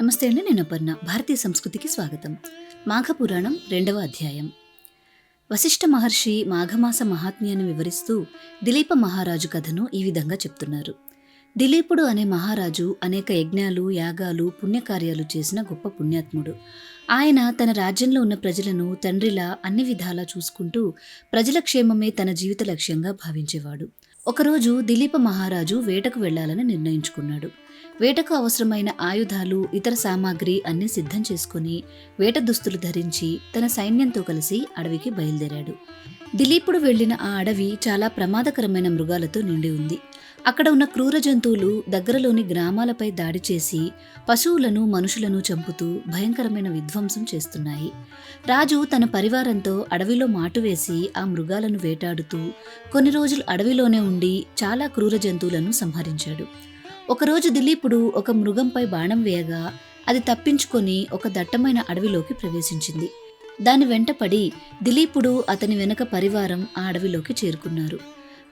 నమస్తే అండి, నేను అపర్ణ. భారతీయ సంస్కృతికి స్వాగతం. మాఘపురాణం 2వ అధ్యాయం. వశిష్ఠ మహర్షి మాఘమాస మహాత్మ్యాన్ని వివరిస్తూ దిలీప మహారాజు కథను ఈ విధంగా చెప్తున్నారు. దిలీపుడు అనే మహారాజు అనేక యజ్ఞాలు, యాగాలు, పుణ్యకార్యాలు చేసిన గొప్ప పుణ్యాత్ముడు. ఆయన తన రాజ్యంలో ఉన్న ప్రజలను తండ్రిలా అన్ని విధాలా చూసుకుంటూ ప్రజల క్షేమమే తన జీవిత లక్ష్యంగా భావించేవాడు. ఒకరోజు దిలీప మహారాజు వేటకు వెళ్లాలని నిర్ణయించుకున్నాడు. వేటకు అవసరమైన ఆయుధాలు, ఇతర సామాగ్రి అన్నీ సిద్ధం చేసుకుని వేట దుస్తులు ధరించి తన సైన్యంతో కలిసి అడవికి బయలుదేరాడు. దిలీపుడు వెళ్లిన ఆ అడవి చాలా ప్రమాదకరమైన మృగాలతో నిండి ఉంది. అక్కడ ఉన్న క్రూర జంతువులు దగ్గరలోని గ్రామాలపై దాడి చేసి పశువులను, మనుషులను చంపుతూ భయంకరమైన విధ్వంసం చేస్తున్నాయి. రాజు తన పరివారంతో అడవిలో మాటు వేసి ఆ మృగాలను వేటాడుతూ కొన్ని రోజులు అడవిలోనే ఉండి చాలా క్రూర జంతువులను సంహరించాడు. ఒకరోజు దిలీపుడు ఒక మృగంపై బాణం వేయగా అది తప్పించుకొని ఒక దట్టమైన అడవిలోకి ప్రవేశించింది. దాని వెంటపడి దిలీపుడు, అతని వెనక పరివారం ఆ అడవిలోకి చేరుకున్నారు.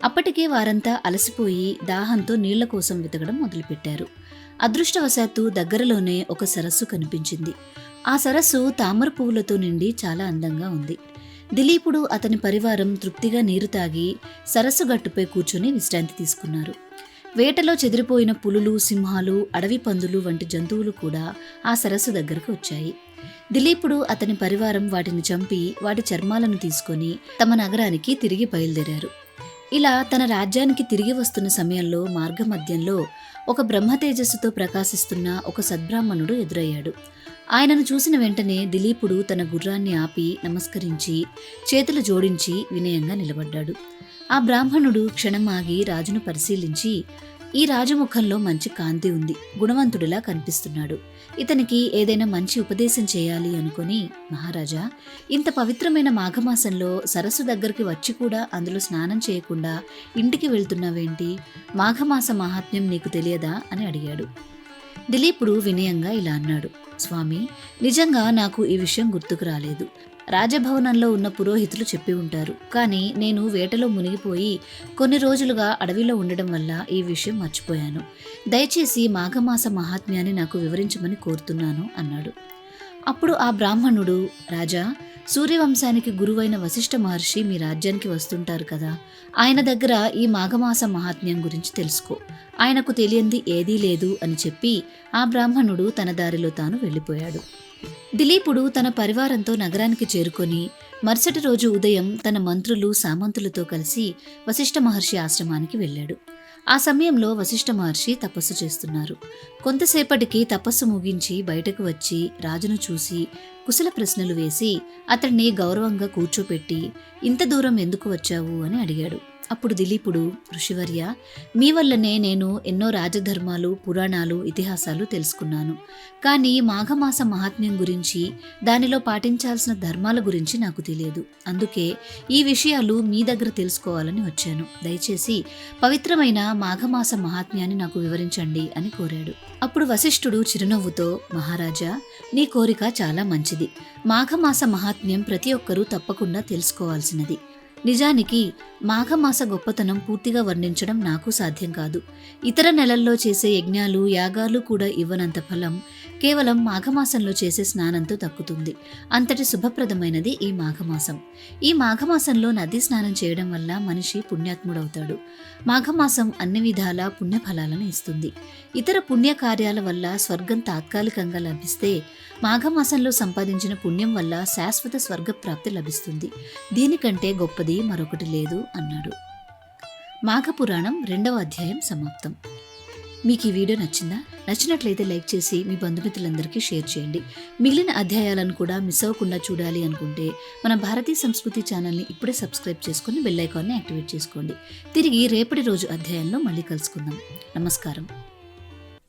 అప్పటికే వారంతా అలసిపోయి దాహంతో నీళ్ల కోసం వెతకడం మొదలుపెట్టారు. అదృష్టవశాత్తు దగ్గరలోనే ఒక సరస్సు కనిపించింది. ఆ సరస్సు తామర పువ్వులతో నిండి చాలా అందంగా ఉంది. దిలీపుడు, అతని పరివారం తృప్తిగా నీరు తాగి సరస్సు గట్టుపై కూర్చొని విశ్రాంతి తీసుకున్నారు. వేటలో చెదిరిపోయిన పులులు, సింహాలు, అడవి పందులు వంటి జంతువులు కూడా ఆ సరస్సు దగ్గరకు వచ్చాయి. దిలీపుడు, అతని పరివారం వాటిని చంపి వాటి చర్మాలను తీసుకొని తమ నగరానికి తిరిగి బయలుదేరారు. ఇలా తన రాజ్యానికి తిరిగి వస్తున్న సమయంలో మార్గమధ్యంలో ఒక బ్రహ్మతేజస్సుతో ప్రకాశిస్తున్న ఒక సద్బ్రాహ్మణుడు ఎదురయ్యాడు. ఆయనను చూసిన వెంటనే దిలీపుడు తన గుర్రాన్ని ఆపి నమస్కరించి చేతులు జోడించి వినయంగా నిలబడ్డాడు. ఆ బ్రాహ్మణుడు క్షణం ఆగి రాజును పరిశీలించి, ఈ రాజముఖంలో మంచి కాంతి ఉంది, గుణవంతుడిలా కనిపిస్తున్నాడు, ఇతనికి ఏదైనా మంచి ఉపదేశం చేయాలి అనుకుని, మహారాజా, ఇంత పవిత్రమైన మాఘమాసంలో సరస్సు దగ్గరికి వచ్చి కూడా అందులో స్నానం చేయకుండా ఇంటికి వెళ్తున్నావేంటి? మాఘమాస మహాత్మ్యం నీకు తెలియదా అని అడిగాడు. దిలీపుడు వినయంగా ఇలా అన్నాడు, స్వామి, నిజంగా నాకు ఈ విషయం గుర్తుకు రాలేదు. రాజభవనంలో ఉన్న పురోహితులు చెప్పి ఉంటారు, కానీ నేను వేటలో మునిగిపోయి కొన్ని రోజులుగా అడవిలో ఉండడం వల్ల ఈ విషయం మర్చిపోయాను. దయచేసి మాఘమాస మహాత్మ్యాన్ని నాకు వివరించమని కోరుతున్నాను అన్నాడు. అప్పుడు ఆ బ్రాహ్మణుడు, రాజా, సూర్యవంశానికి గురువైన వశిష్ఠ మహర్షి మీ రాజ్యానికి వస్తుంటారు కదా, ఆయన దగ్గర ఈ మాఘమాస మహాత్మ్యం గురించి తెలుసుకో, ఆయనకు తెలియంది ఏదీ లేదు అని చెప్పి ఆ బ్రాహ్మణుడు తన దారిలో తాను వెళ్ళిపోయాడు. దిలీపుడు తన పరివారంతో నగరానికి చేరుకొని మరుసటి రోజు ఉదయం తన మంత్రులు, సామంతులతో కలిసి వశిష్ఠ మహర్షి ఆశ్రమానికి వెళ్ళాడు. ఆ సమయంలో వశిష్ఠ మహర్షి తపస్సు చేస్తున్నారు. కొంతసేపటికి తపస్సు ముగించి బయటకు వచ్చి రాజును చూసి కుశల ప్రశ్నలు వేసి అతడిని గౌరవంగా కూర్చోపెట్టి, ఇంత దూరం ఎందుకు వచ్చావు అని అడిగాడు. అప్పుడు దిలీపుడు, ఋషివర్య, మీ వల్లనే నేను ఎన్నో రాజధర్మాలు, పురాణాలు, ఇతిహాసాలు తెలుసుకున్నాను. కానీ మాఘమాస మహాత్మ్యం గురించి, దానిలో పాటించాల్సిన ధర్మాల గురించి నాకు తెలియదు. అందుకే ఈ విషయాలు మీ దగ్గర తెలుసుకోవాలని వచ్చాను. దయచేసి పవిత్రమైన మాఘమాస మహాత్మ్యాన్ని నాకు వివరించండి అని కోరాడు. అప్పుడు వశిష్ఠుడు చిరునవ్వుతో, మహారాజా, నీ కోరిక చాలా మంచిది. మాఘమాస మహాత్మ్యం ప్రతి ఒక్కరూ తప్పకుండా తెలుసుకోవాల్సినది. నిజానికి మాఘమాస గొప్పతనం పూర్తిగా వర్ణించడం నాకు సాధ్యం కాదు. ఇతర నెలల్లో చేసే యజ్ఞాలు, యాగాలు కూడా ఇవ్వనంత ఫలం కేవలం మాఘమాసంలో చేసే స్నానంతో దక్కుతుంది. అంతటి శుభప్రదమైనది ఈ మాఘమాసం. ఈ మాఘమాసంలో నదీ స్నానం చేయడం వల్ల మనిషి పుణ్యాత్ముడవుతాడు. మాఘమాసం అన్ని విధాల పుణ్యఫలాలను ఇస్తుంది. ఇతర పుణ్యకార్యాల వల్ల స్వర్గం తాత్కాలికంగా లభిస్తే మాఘమాసంలో సంపాదించిన పుణ్యం వల్ల శాశ్వత స్వర్గప్రాప్తి లభిస్తుంది. దీనికంటే గొప్పది మరొకటి లేదు అన్నాడు. మాఘపురాణం 2వ అధ్యాయం సమాప్తం. మీకు ఈ వీడియో నచ్చిందా? నచ్చినట్లయితే లైక్ చేసి మీ బంధుమిత్రులందరికీ షేర్ చేయండి. మిగిలిన అధ్యాయాలను కూడా మిస్ అవ్వకుండా చూడాలి అనుకుంటే మన భారతీయ సంస్కృతి ఛానల్ని ఇప్పుడే సబ్స్క్రైబ్ చేసుకుని బెల్ ఐకాన్ని యాక్టివేట్ చేసుకోండి. తిరిగి రేపటి రోజు అధ్యాయంలో మళ్ళీ కలుసుకుందాం. నమస్కారం.